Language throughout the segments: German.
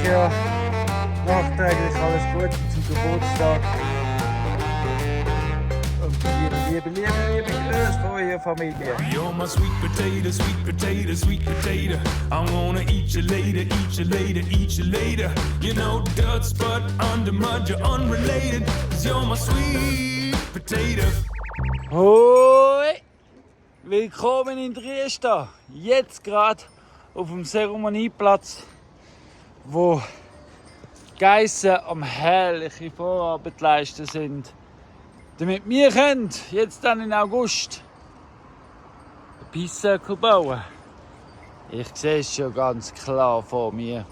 dir nachträglich alles Gute zum Geburtstag. Und liebe Grüße von eurer Familie. You're my sweet potato, sweet potato, sweet potato. I wanna eat you later, eat you later, eat you later. You know dirt, but under mud, you're unrelated. 'Cause you're my sweet potato. Hoi! Willkommen in Triesta. Jetzt gerade auf dem Zeremonieplatz, wo die Geissen am herrliche Vorarbeit leisten sind, damit wir können, jetzt dann in August, einen Peace Circle bauen. Ich sehe es schon ganz klar vor mir.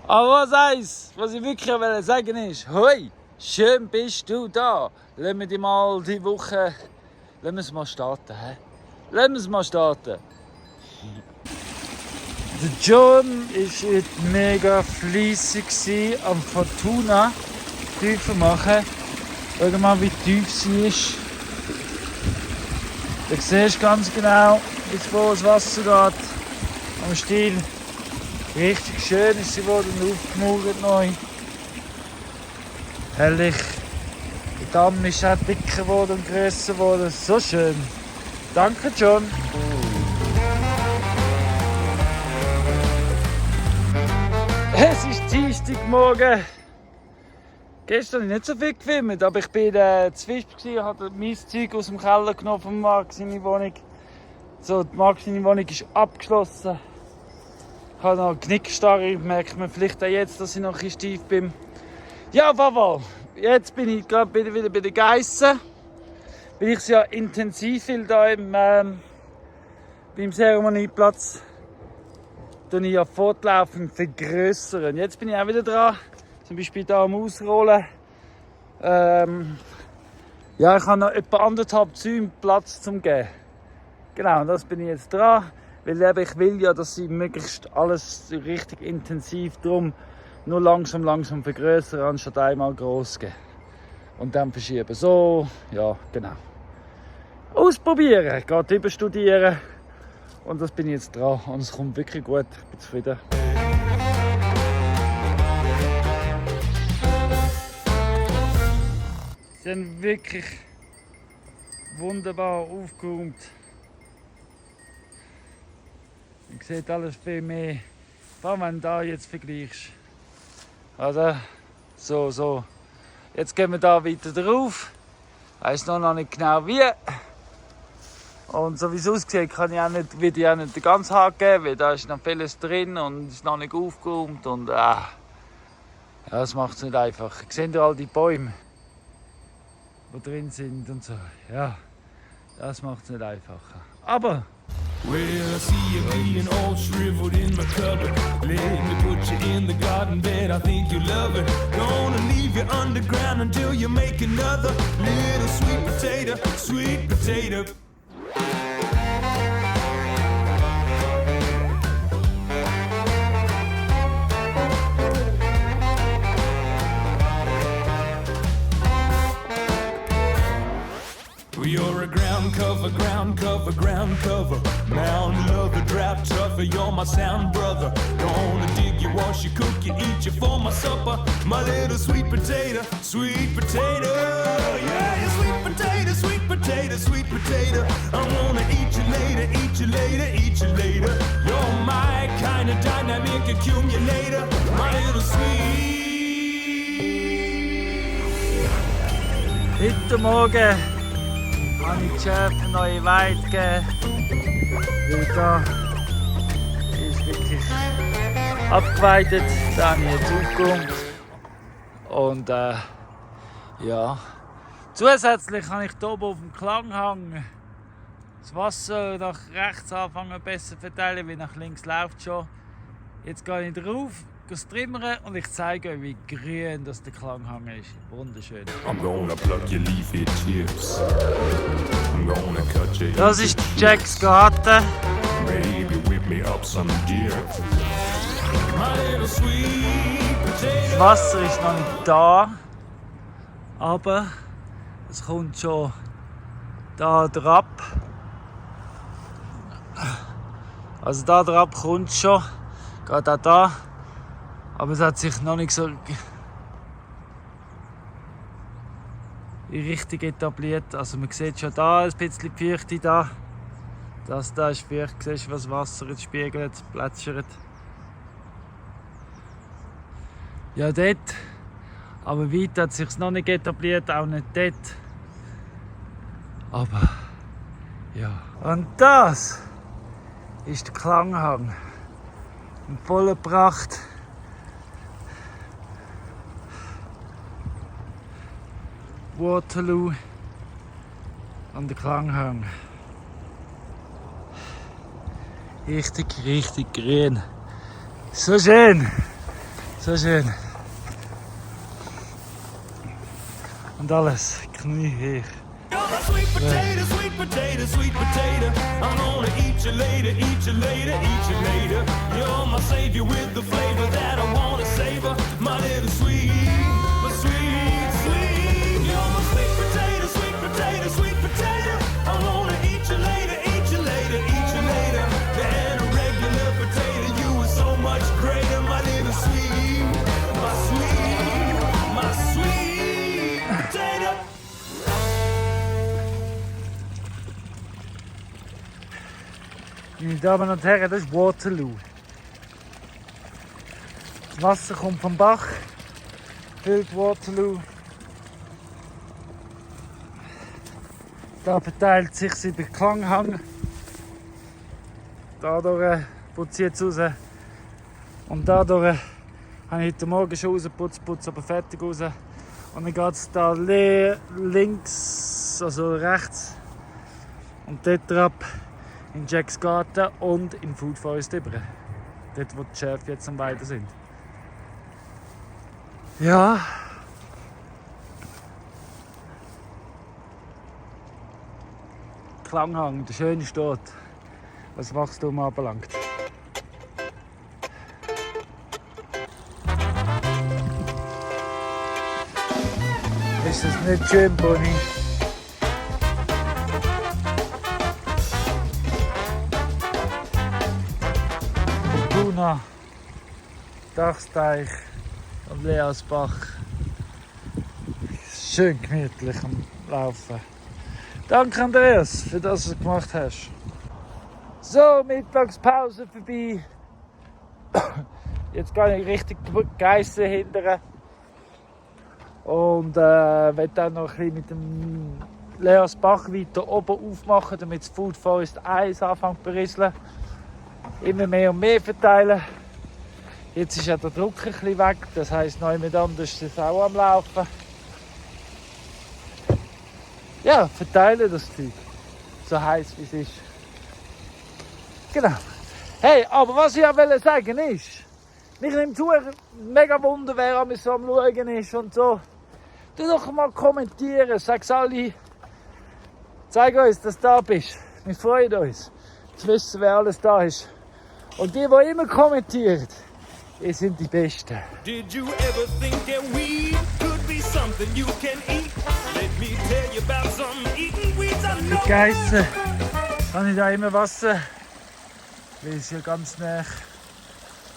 Aber was ich wirklich sagen wollte, ist, hoi, schön bist du da. Lassen wir dich mal die Woche, lassen wir es mal starten. Lassen wir es mal starten. Der John war heute mega fleissig am Fortuna tiefer machen. Schau mal, wie tief sie ist. Da siehst du ganz genau, bis wo das Wasser geht. Am Stiel. Richtig schön ist sie geworden, aufgemauert neu. Herrlich. Der Damm ist auch dicker geworden und grösser geworden. So schön. Danke, John. Es ist Dienstagmorgen. Gestern habe ich nicht so viel gefilmt, aber ich war in der Zwisp und habe mein Zeug aus dem Keller genommen von Marc seine Wohnung. So, Marc seine Wohnung ist abgeschlossen. Ich habe noch Knickstarre, merkt man vielleicht auch jetzt, dass ich noch ein bisschen steif bin. Ja, Papa, jetzt bin ich gerade wieder bei den Geissen. Weil ich ja intensiv viel hier beim Zeremonieplatz ich ja fortlaufend vergrößern. Jetzt bin ich auch wieder dran, zum Beispiel hier am Ausrollen. Ja, ich habe noch etwa 1,5 Zäune Platz zum geben. Genau, das bin ich jetzt dran, weil ich will ja, dass sie möglichst alles richtig intensiv drum nur langsam vergrößern, anstatt einmal groß gehen und dann verschieben. So, ja, genau. Ausprobieren, geht überstudieren. Und das bin ich jetzt dran und es kommt wirklich gut, ich bin zufrieden. Sie haben wirklich wunderbar aufgeräumt. Man sieht alles viel mehr, vor allem wenn du da jetzt vergleichst. Also, so. Jetzt gehen wir da weiter drauf. Ich weiss noch nicht genau wie. Und so wie es aussieht, will ich auch nicht den ganzen Haken geben, weil da ist noch vieles drin und ist noch nicht aufgeräumt. Und ja, das macht es nicht einfach. Seht ihr all die Bäume, die drin sind und so. Ja, das macht es nicht einfacher. Aber Well, I see you being all shriveled in my cupboard. Let me put you in the garden bed, I think you love it. Gonna leave you underground until you make another little sweet potato, sweet potato. You're a ground cover, mountain lover, drought tougher, you're my sound brother. Gonna dig you, wash you, cook you, eat you for my supper. My little sweet potato, sweet potato. Yeah, you sweet potato, sweet potato, sweet potato. I wanna eat you later, eat you later, eat you later. You're my kind of dynamic accumulator. My little sweet. heute Morgen habe ich Chef eine neue Weide gegeben, weil da ist wirklich abgeweidet, da habe ich jetzt aufgeräumt und ja. Zusätzlich habe ich hier oben auf dem Klanghang das Wasser nach rechts anfangen besser verteilen, weil nach links läuft schon. Jetzt gehe ich drauf, trimmern und ich zeige euch, wie grün das der Klanghang ist. Wunderschön. Das ist Jacks Garten. Das Wasser ist noch nicht da, aber es kommt schon da drauf. Also da drauf kommt es schon, geht auch da. Aber es hat sich noch nicht so richtig etabliert. Also man sieht schon da ein bisschen die Feuchte da. Das da ist Feucht, siehst du, was Wasser jetzt spiegelt, plätschert. Ja, dort. Aber weit hat es sich noch nicht etabliert, auch nicht dort. Aber ja. Und das ist der Klanghang. In voller Pracht. Waterloo an der Klanghang. Richtig grün. So schön. So schön. Und alles kniehoch. Sweet potato, sweet potato, sweet potato. I'm gonna eat you later, eat you later, eat you later. You're my savior with the flavor that I wanna savor. My little sweet, my sweet, sweet. You're my sweet potato, sweet potato, sweet potato. I'm gonna eat you later, eat you later, eat you later. Than a regular potato, you were so much greater. My little sweet, my sweet, my sweet potato. Meine Damen und Herren, das ist Waterloo. Das Wasser kommt vom Bach, füllt Waterloo. Da verteilt sich sie über den Klanghang. Dadurch putze ich jetzt raus. Und dadurch habe ich heute Morgen schon rausgeputzt, putze aber fertig raus. Und dann geht es da links, also rechts und dort ab in Jacks Garten und in Food Forest über. Dort, wo die Schärfe jetzt am Weiden sind. Ja. Klanghang, der schöne Stadt, was Wachstum anbelangt. Ist das nicht schön, Bonnie? Fortuna, Dachsteich und Leasbach. Schön gemütlich am Laufen. Danke Andreas für das, was du gemacht hast. So, Mittagspause vorbei. Jetzt gehe ich richtig Geissen hindern. Und werde dann noch ein bisschen mit dem Leasbach weiter oben aufmachen, damit das Food Forest 1 anfängt zu berieseln. Immer mehr und mehr verteilen. Jetzt ist ja der Druck ein bisschen weg, das heisst, noch jemand anders ist es auch am Laufen. Ja, verteilen das Zeug. So heiß wie es ist. Genau. Hey, aber was ich auch sagen ist, mich nimmt es mega Wunder, wer an mir so am Schauen ist und so. Tu doch mal kommentieren, sag's alle. Zeig uns, dass du da bist. Wir freuen uns, zu wissen, wer alles da ist. Und die immer kommentieren, ihr sind die Besten. Did you ever think that weed could be something you can eat? Let me tell you about some eating weeds I know. Mit Geissen kann ich da immer Wasser, weil es hier ganz nah.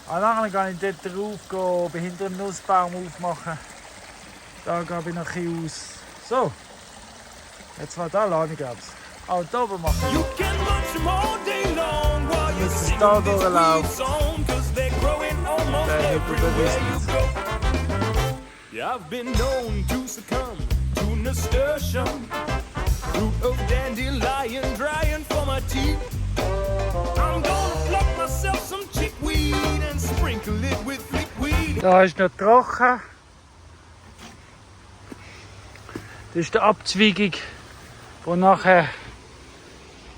Nachher kann ich dort rauf gehen, hinter dem Nussbaum aufmachen. Da gehe ich noch ein bisschen aus. So, jetzt war da lade ich es. Auch da oben machen. You can watch them all day long while you Jetzt sing ist da this durchlaufen. weed song, 'cause they're growing almost Der everywhere you Hypodermist. go. Yeah, I've been known to succumb to nasturtium, root of dandelion drying for my teeth. I'm gonna pluck myself some chickweed and sprinkle it with liquid. Da ist noch trocken. Das ist die Abzweigung, die nachher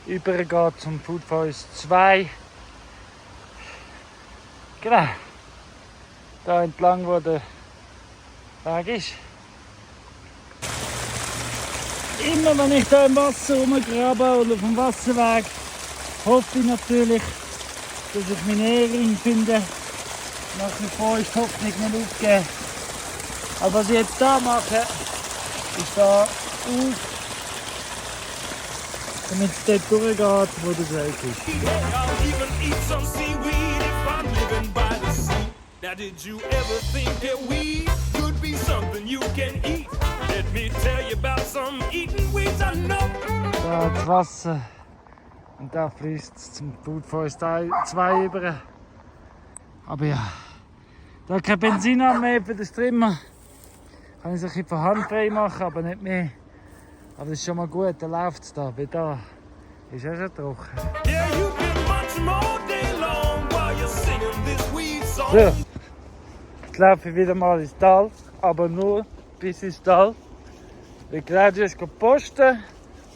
übergeht zum Food Forest 2. Genau. Da entlang, wo der Weg ist. Immer wenn ich da im Wasser rumgrabe oder auf dem Wasserweg, hoffe ich natürlich, dass ich meine Ehering finde. Nach wie vor ist die Hoffnung nicht aufgegeben. Aber was ich jetzt da mache, ist da auf, damit es dort durchgeht, wo der Weg ist. I'll even eat some seaweed if I'm living by the sea. Now did you ever think that weed could be something you can eat? Let me tell you about some eating weeds I know. Da das Wasser und da fließt zum Food 2 über. Aber ja, da kein Benzin mehr für den Trimmer. Kann ich es ein bisschen von Hand frei machen, aber nicht mehr. Aber das ist schon mal gut, da läuft es da. Weil da ist ja schon trocken. Yeah, you can munch 'em all day long while you're singing this weed song. So, jetzt laufe ich wieder mal ins Tal, aber nur bis ins Tal. Weil Claudia ist posten,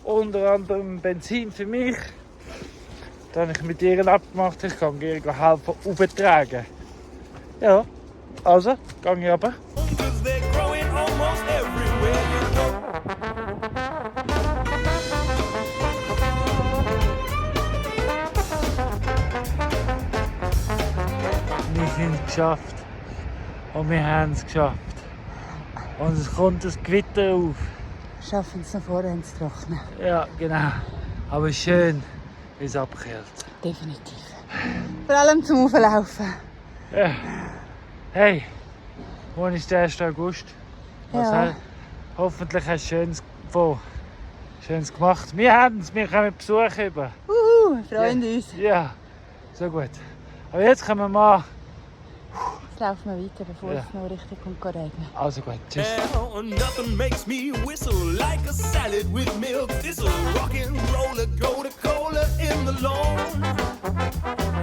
unter anderem Benzin für mich. Da habe ich mit ihr abgemacht, ich kann ihr helfen auftragen. Ja, also, gehe ich runter. 'Cause they're growing almost everywhere you go. Wir haben es geschafft. Und wir haben es geschafft. Und es kommt das Gewitter auf. Schaffen es noch vorher ins Trocknen. Ja, genau. Aber schön, wie es abkühlt. Definitiv. Vor allem zum Auflaufen. Ja. Hey, morgen ist der 1. August. Ja. Hoffentlich hast du Schönes gemacht. Wir haben es, wir kommen Besuch über. Wir freuen uns. Ja, so gut. Aber jetzt kommen wir mal. Jetzt laufen wir weiter, bevor Ja. es noch richtig regnet. Also gut, tschüss. Well, nothing makes me whistle like a salad with milk. This'll rock and roller, go to cola in the lawn.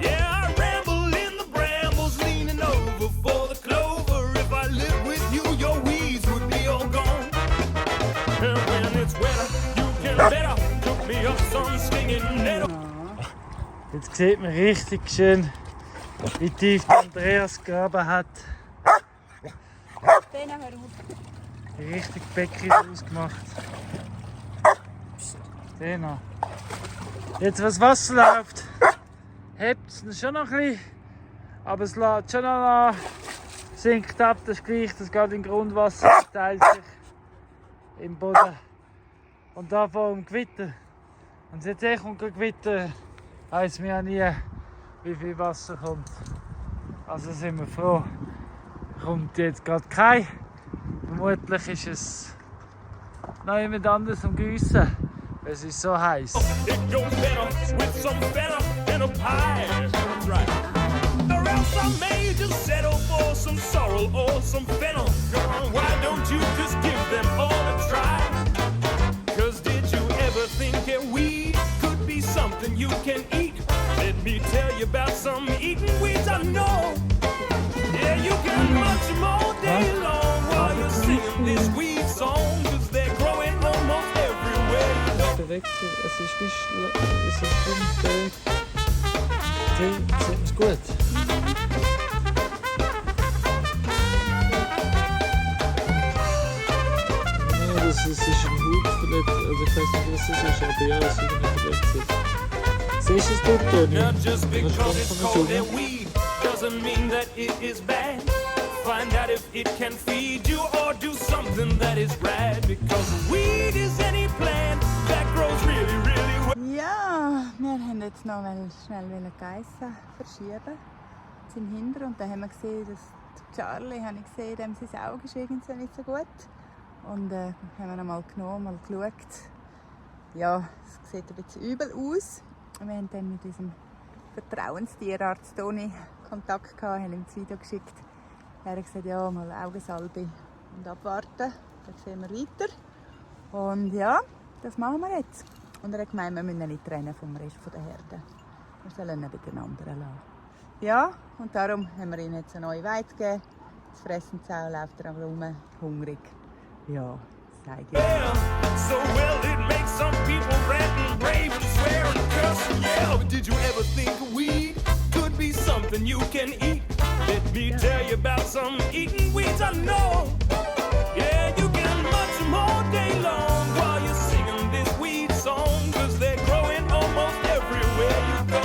Yeah, I ramble in the brambles, leaning over for the clover. If I lived with you, your weeds would be all gone. And when it's wetter, you can better cook me up some stinging nettle. Jetzt sieht man richtig schön, wie tief der Andreas gegraben hat. Den hör auf. Richtig Becken ausgemacht. Den noch. Jetzt, wo das Wasser läuft, hebt es schon noch ein bisschen. Aber es lässt schon noch nach. Sinkt ab, das ist gleich, das geht in Grundwasser, verteilt sich im Boden. Und da vor dem Gewitter. Und jetzt kommt ein Gewitter, weiss man ja nie, wie viel Wasser kommt. Also sind wir froh. Kommt jetzt gerade kein. Vermutlich ist es noch jemand anderes am Gießen. Es ist so heiß. It goes better with some feta and a pie. That's right. Or else I may just settle for some sorrel or some fennel. Girl, why don't you just give them all a try? 'Cause did you ever think that weed could be something you can eat? Let me tell you about some eating weeds I know. Yeah, you can munch 'em all day long while you're singing this weed song. 'Cause they're growing almost everywhere you go. Bewegt sich, es ist ist gut. Ja, das ist ein Hut verletzt, also ich weiß nicht, was das ist, aber ja, es ist eine Verletzung. Siehst du es dort drin? Now just because kommt it's von called der a weed doesn't mean that it is bad. Find out if it can feed you or do something that is rad. Because weed is any plant that grows really, really well. Ja, wir haben jetzt noch schnell die Geissen verschieben. Sind hinter und dann haben wir gesehen, dass Charlie, habe ich gesehen, dem sein Auge ist irgendwie nicht so gut. Und haben wir ihn mal genommen, mal geschaut. Ja, es sieht ein bisschen übel aus. Wir haben dann mit unserem Vertrauenstierarzt Toni Kontakt gehabt, haben ihm das Video geschickt. Er hat gesagt, ja, mal Augensalbe und abwarten. Dann sehen wir weiter. Und ja, das machen wir jetzt. Und er hat gemeint, wir müssen ihn nicht trennen vom Rest der Herde. Wir sollen ihn bei den anderen lassen. Ja, und darum haben wir ihm jetzt eine neue Weide gegeben. Das Fressenzau läuft er rum, hungrig. Ja, sage ich. So well it makes some people rant and rave and swear and curse and yell. But did you ever think weed could be something you can eat? Let me tell you about some eating weeds I know. Yeah, you can munch 'em all day long while you're singing this weed song. 'Cause they're growing almost everywhere you go.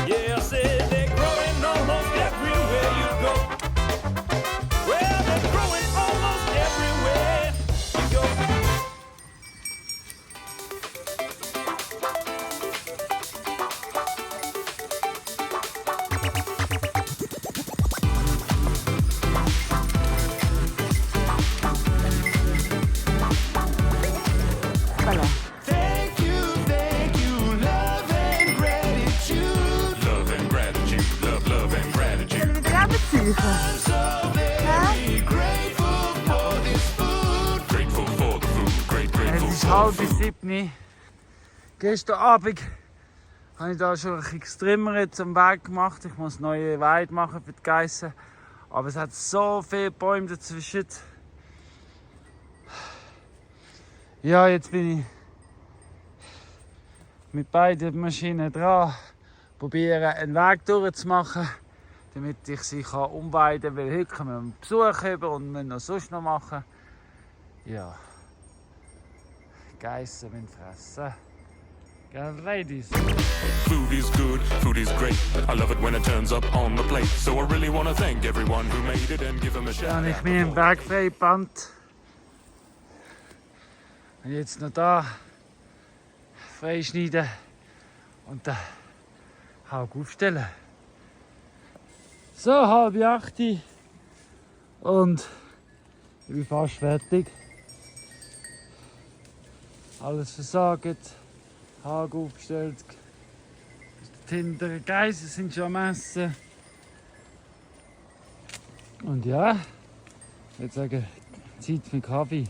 Yeah, I said they're growing almost everywhere you go. Well, they're growing almost everywhere you go. Es ist 6:30. Gestern Abend habe ich da schon ein bisschen gestrimmert zum Weg gemacht. Ich muss neue Weide machen für die Geissen. Aber es hat so viele Bäume dazwischen. Ja, jetzt bin ich mit beiden Maschinen dran, probiere einen Weg durchzumachen, damit ich sie umweiden kann. Weil heute können wir einen Besuch haben und müssen noch sonst noch machen. Ja. Geissen mit Fressen. Gell, Ladies? Food is good, food is great. I love it when it turns up on the plate. So I really want to thank everyone who made it and give them a shout Dann habe ich out. mir einen Weg freigebannt. Und jetzt noch da freischneiden und den Haug aufstellen. So, 7:30 und ich bin fast fertig. Alles versagt, Haug aufgestellt. Die hinteren Geissen sind schon am Essen. Und ja, ich würde sagen, Zeit für Kaffee.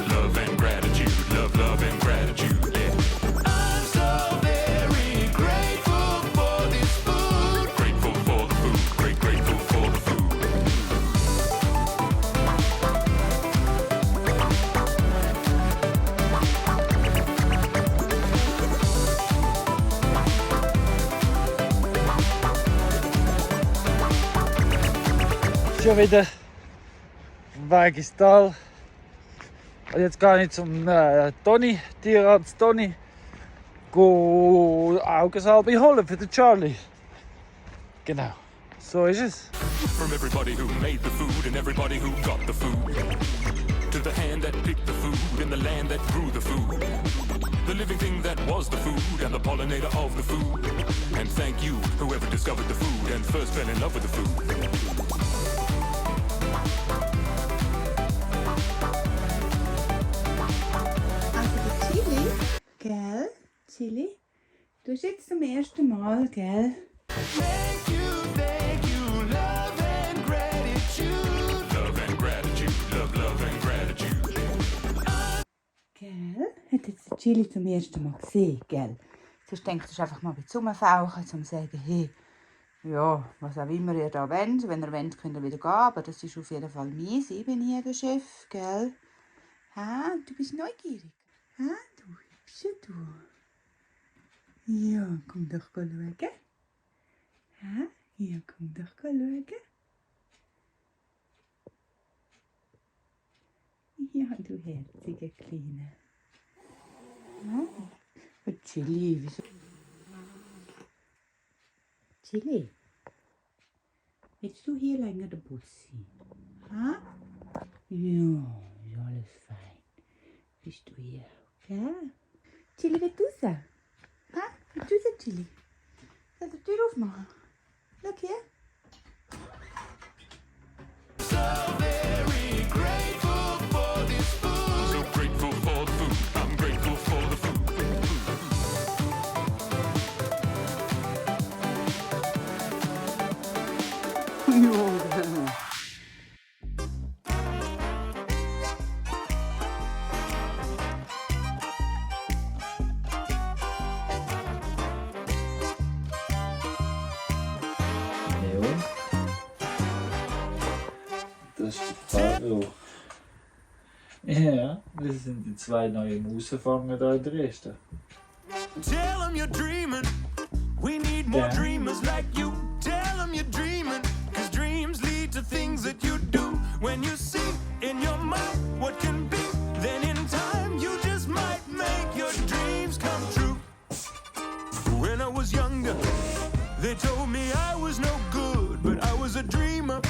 Love and gratitude, love and gratitude, yeah. I'm so very grateful for this food. Grateful for the food, grateful for the food. Schon wieder am Weg ins Tal. Und jetzt gehe ich zum Toni, Tierarzt Toni, Augensalbe holen für den Charlie. Genau, so ist es. From everybody who made the food and everybody who got the food. To the hand that picked the food and the land that grew the food. The living thing that was the food and the pollinator of the food. And thank you, whoever discovered the food and first fell in love with the food. Also der Chili, gell? Chili, du hast jetzt zum ersten Mal, gell? Thank you, love and gratitude. Love and gratitude, love and gratitude. Gell? Hat jetzt der Chili zum ersten Mal gesehen, gell? Sonst denkst du einfach mal ein bisschen rumfauchen, um zu sagen, hey, ja, was auch immer ihr da wollt. Wenn ihr wollt, könnt ihr wieder gehen, aber das ist auf jeden Fall mies. Ich bin hier der Chef, gell? Ha, du bist neugierig. Ha, du hübsche du. Ja, komm doch schauen. Ha, ja, komm doch schauen. Ja, du herzige Kleine. Ja. Chili, wieso? Chili, willst du hier länger der Bus sein? Ha? Ja, ist alles fein. Bist du hier, okay? Chili, will du raus? Ha? Will du raus, Chili? Soll ich die Tür aufmachen? Schau hier. So very grateful for this food. So grateful for the food. I'm grateful for the food. Das ist der Faro. Ja, das sind die zwei neuen Mausefanger da in der ersten. Tell them you're dreaming. We need more Yeah. dreamers like you. Tell them you're dreaming. Cause dreams lead to things that you do. When you see in your mind what can be, then in time you just might make your dreams come true. When I was younger, they told me I was no good, but I was a dreamer.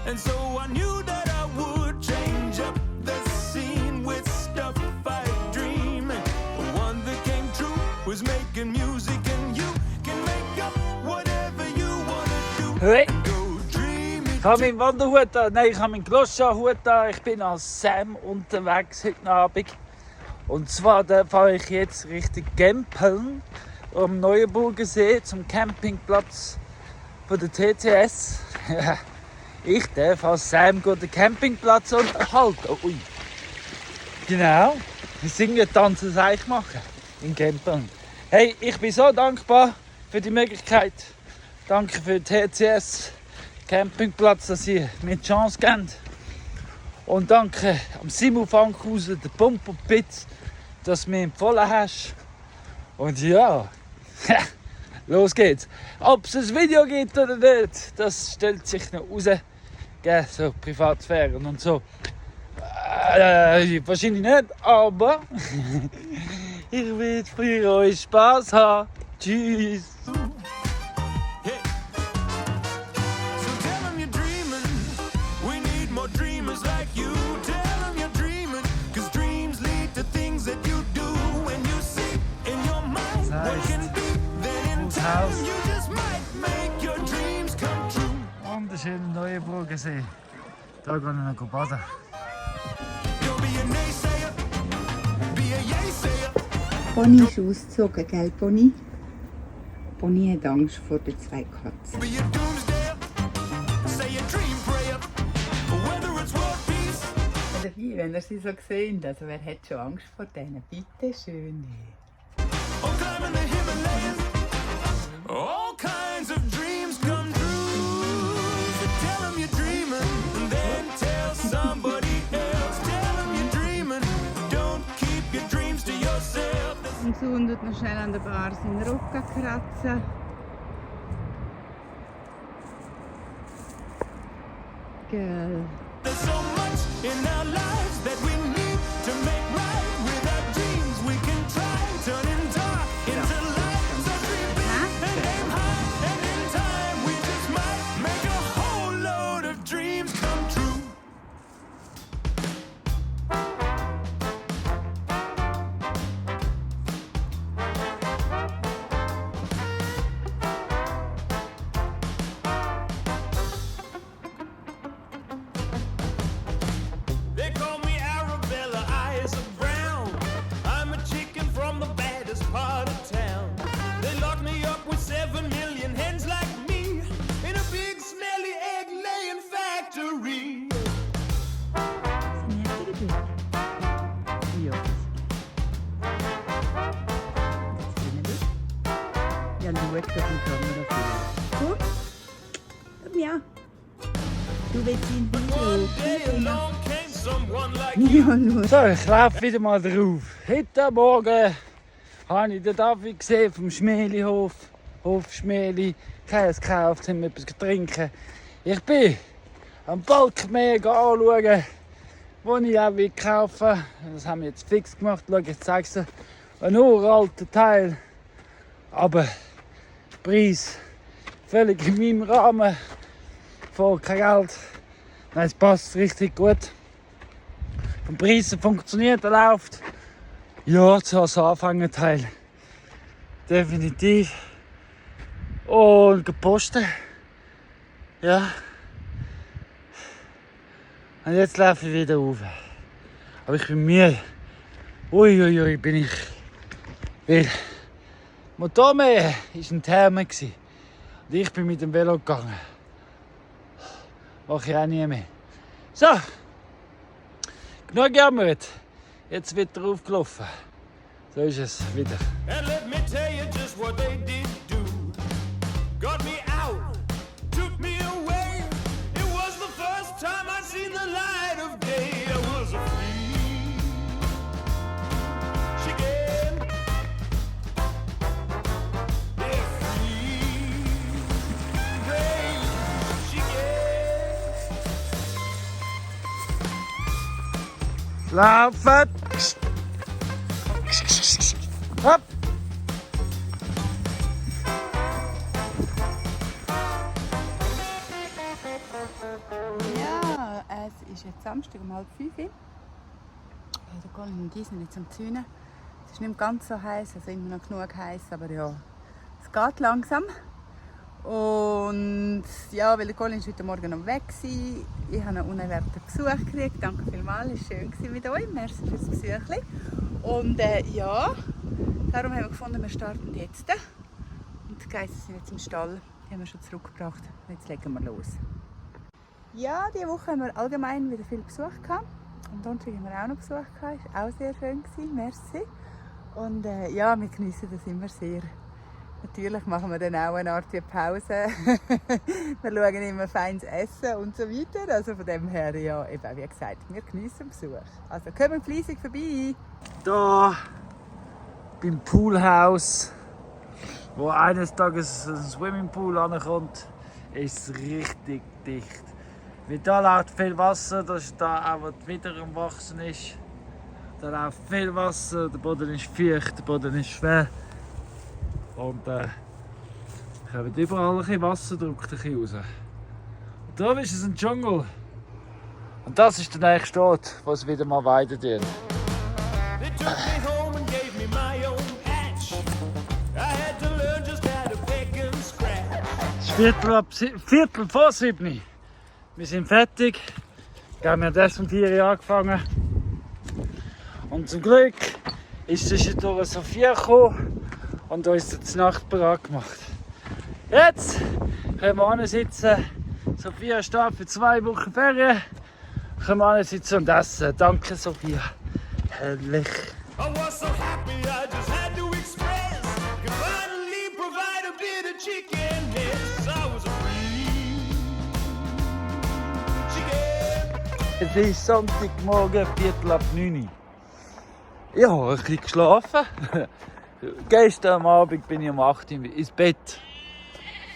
And so I knew that I would change up the scene with stuff I dream. And one that came true was making music, and you can make up whatever you wanna do. Hey, Go dream it. ich habe meinen Wanderhut da. Nein, ich habe meinen Gloschahut da. Ich bin als Sam unterwegs heute Abend. Und zwar da fahre ich jetzt Richtung Gempeln. am Neuenburger See zum Campingplatz von der TCS. Ich darf als Sam den Campingplatz unterhalten. Ui. Genau. Wir singen, tanzen, Seich machen in Campern. Hey, ich bin so dankbar für die Möglichkeit. Danke für den TCS Campingplatz, dass ihr mir die Chance gebt. Und danke am Simon Fankhausen, der Pumper Pitz, dass du mich empfohlen hast. Und ja, los geht's. Ob es ein Video gibt oder nicht, das stellt sich noch raus. So Privatsphären und so. Wahrscheinlich nicht, aber ich will für euch Spaß haben. Tschüss. Wunderschönen Neuenburger See. Da gehen wir noch baden. Bonnie ist ausgezogen, gell Bonnie? Bonnie hat Angst vor den zwei Katzen. Dabei, wenn ihr sie so seht, also wer hat schon Angst vor denen? Bitte schön. All kinds of dreams come true. So tell them you're dreaming, and then tell somebody else. Tell them you're dreaming, don't keep your dreams to yourself. Und so und noch schnell an der Bar seinen Rücken kratzen. Gell. There's so much in our lives that we need to make right. With our dreams we can try, turning dark into light. So dream big and aim high, and in time we just might make a whole load of dreams come true. They call me Arabella, eyes of brown. I'm a chicken from the baddest part of town. They lock me up with 7 million hens like me in a big smelly egg-laying factory. Ja, schau doch in die Kamera. Komm. Komm ja. Du willst ihn One day along came someone like Ja, schau. So, ich laufe wieder mal drauf. Heute Morgen habe ich den David gesehen vom Schmelihof. Hof Schmeli. Käse gekauft, haben etwas trinken. Ich bin am Balkmeer anschauen, wo ich auch kaufen will. Das haben wir jetzt fix gemacht. Schau, ich zeige es dir. Ein uralter Teil. Aber der Preis völlig in meinem Rahmen. Voll kein Geld. Nein, es passt richtig gut. Vom Preis funktioniert, er läuft. Ja, so als Anfängerteil. Definitiv. Und gepostet. Ja. Und jetzt laufe ich wieder rauf. Aber ich bin müde. Uiuiui, bin ich. Weil Motormäher war ein Therme. Und ich bin mit dem Velo gegangen. Mache ich auch nie mehr. So. Genug gejammert. Jetzt wird er aufgelaufen. So ist es wieder. And let me tell you just what they did do. Got me out, took me away. It was the first time I'd seen the light of day. I was a free chicken. Yeah, free range chicken. Laufen! Hopp! Ja, es ist jetzt Samstag um 4:30. Der Colin und ich sind jetzt am Zäunen. Es ist nicht mehr ganz so heiß, also immer noch genug heiß, aber ja, es geht langsam. Und ja, weil der Colin ist heute Morgen noch weg war, ich habe einen unerwarteten Besuch gekriegt. Danke vielmals, es war schön mit euch. Merci fürs Besuch. Und ja, Darum haben wir gefunden, wir starten jetzt. Und die Geissen sind jetzt im Stall. Die haben wir schon zurückgebracht. Und jetzt legen wir los. Ja, diese Woche haben wir allgemein wieder viel Besuch gehabt. Am Donnerstag haben wir auch noch Besuch gehabt. Das war auch sehr schön. Merci. Und ja, wir geniessen das immer sehr. Natürlich machen wir dann auch eine Art Pause. Wir schauen immer feines Essen und so weiter. Also von dem her, ja, eben, wie gesagt, wir geniessen Besuch. Also kommen fleissig vorbei. Da beim Poolhaus, wo eines Tages ein Swimmingpool ankommt, ist es richtig dicht. Weil da läuft viel Wasser, das ist da auch, wo die Widder am Wachsen ist. Da läuft viel Wasser, der Boden ist feucht, der Boden ist schwer. Und kommt überall ein bisschen Wasserdruck raus. Und da ist es ein Dschungel. Und das ist der nächste Ort, wo es wieder mal weiden wird. They took me home and gave me my own patch. I had to learn just how to pick and scratch. Es ist Viertel vor 7. Wir sind fertig. Wir haben erst um 4 Uhr angefangen. Und zum Glück ist zwischendurch Sophia gekommen und uns die Nacht bereit gemacht. Jetzt können wir hinsitzen. Sophia steht für 2 Wochen Ferien. Können wir hinsitzen und essen. Danke, Sophia. Herrlich. I was so happy I just had to express. Could finally provide a bit of chicken. Yes, I was a free chicken. Es ist Sonntagmorgen, 8:45. Ich habe ein bisschen geschlafen. Gestern Abend bin ich um 8 Uhr ins Bett.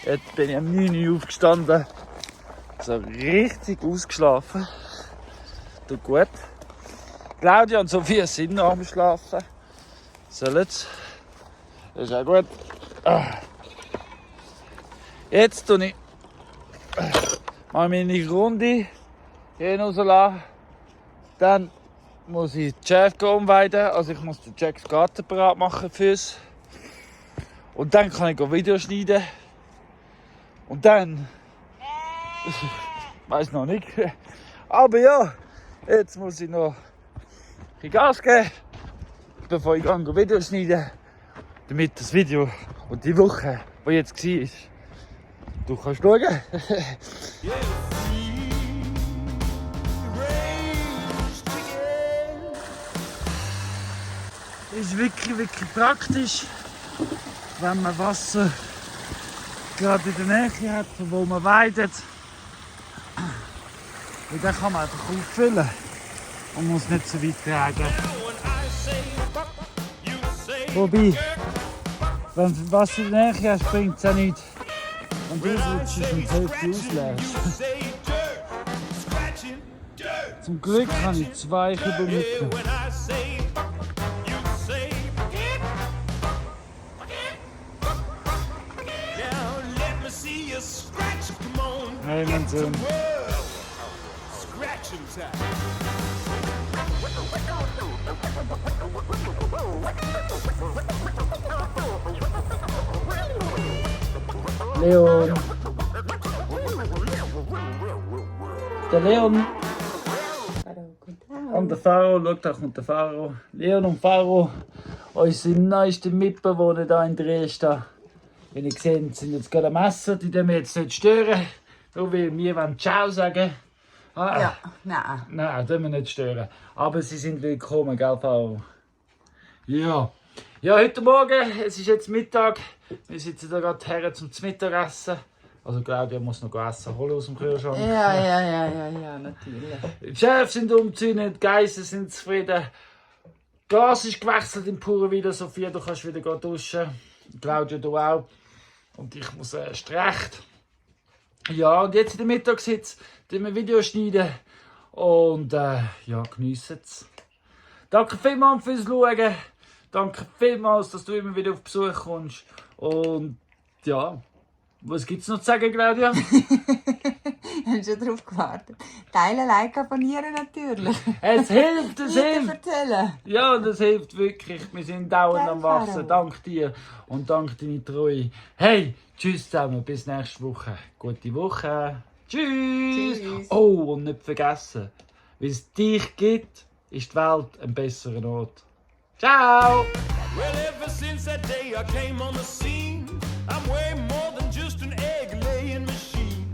Jetzt bin ich um 9 Uhr aufgestanden. So richtig ausgeschlafen. Tut gut. Claudia und Sophia sind noch am Schlafen. Sollen's. Das ist auch gut. Jetzt tue ich mal meine Runde hier rauslassen. Dann muss ich Jack umweiden. Also ich muss den Jacks Garten bereit machen fürs. Und dann kann ich Video schneiden. Und dann... weiß noch nicht. Aber ja, jetzt muss ich noch ein bisschen Gas geben, bevor ich Video schneide. Damit das Video und die Woche, die jetzt war, du kannst schauen. Yeah, free range chicken. Ist wirklich praktisch, wenn man Wasser gerade in der Nähe hat, von wo man weidet. Und dann kann man einfach auffüllen und muss nicht so weit tragen. When I say fuck, you say Wobei, wenn du Wasser in der Nähe hast, bringt es auch nichts. Und du ausrutschst und selbst auslässt. say dirt, scratching dirt. Zum Glück kann ich 2 Kübel Yeah, mitnehmen. when I say fuck, you say now let me see you scratch, come on. Hey, mein Sohn. Scratching time. Leon. Der Leon und der Faro, schau, da kommt der Faro. Leon und Faro, unsere neuesten Mitbewohner hier in Dresden. Wie ihr seht, sind jetzt gerade am Essen, die dürfen wir jetzt nicht stören. Nur weil wir wollen Ciao sagen. Ah, Ja, nein. Nein, dürfen wir nicht stören. Aber sie sind willkommen, gell, Faro? Ja. Ja, heute Morgen, es ist jetzt Mittag. Wir sitzen da gerade her zum Mittagessen. Also Claudia muss noch Essen holen aus dem Kühlschrank. Ja, natürlich. Die Schäfe sind umzäunt, die Geissen sind zufrieden. Gas ist gewechselt im Puren wieder. Sophia, du kannst wieder duschen. Claudia, du auch. Und ich muss erst recht. Ja, und jetzt in der Mittagssitz, wir ein Video schneiden. Und ja, geniessen es. Danke vielmals fürs Schauen. Danke vielmals, dass du immer wieder auf Besuch kommst. Und ja, was gibt es noch zu sagen, Claudia? Ich habe schon darauf gewartet. Teilen, Like, abonnieren natürlich. Es hilft, es Weiter hilft. erzählen. Ja, das hilft wirklich. Wir sind dauernd am Danke, Wachsen. Faro. Dank dir und dank deiner Treue. Hey, tschüss zusammen. Bis nächste Woche. Gute Woche. Tschüss. Tschüss. Oh, und nicht vergessen, weil es dich gibt, ist die Welt ein besserer Ort. Ciao. Well, ever since that day I came on the scene, I'm way more than just an egg-laying machine.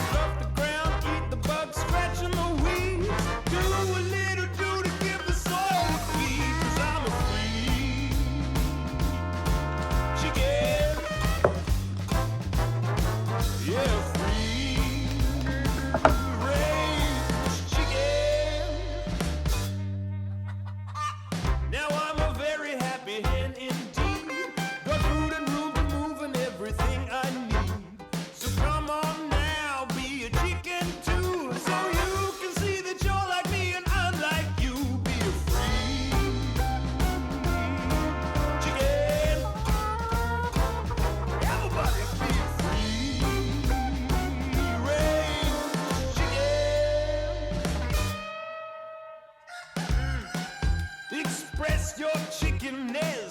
Stuff the ground, eat the bugs, scratching the weeds. Do a little do to give the soil a feed, 'cause I'm a free chicken. Yeah, free range chicken. Now I'm a very happy hen indeed. Got food and room to move and everything I need. So come on now, be a chicken too, so you can see that you're like me and I'm like you. Be a free chicken. Everybody be a free range chicken. Express your chickenness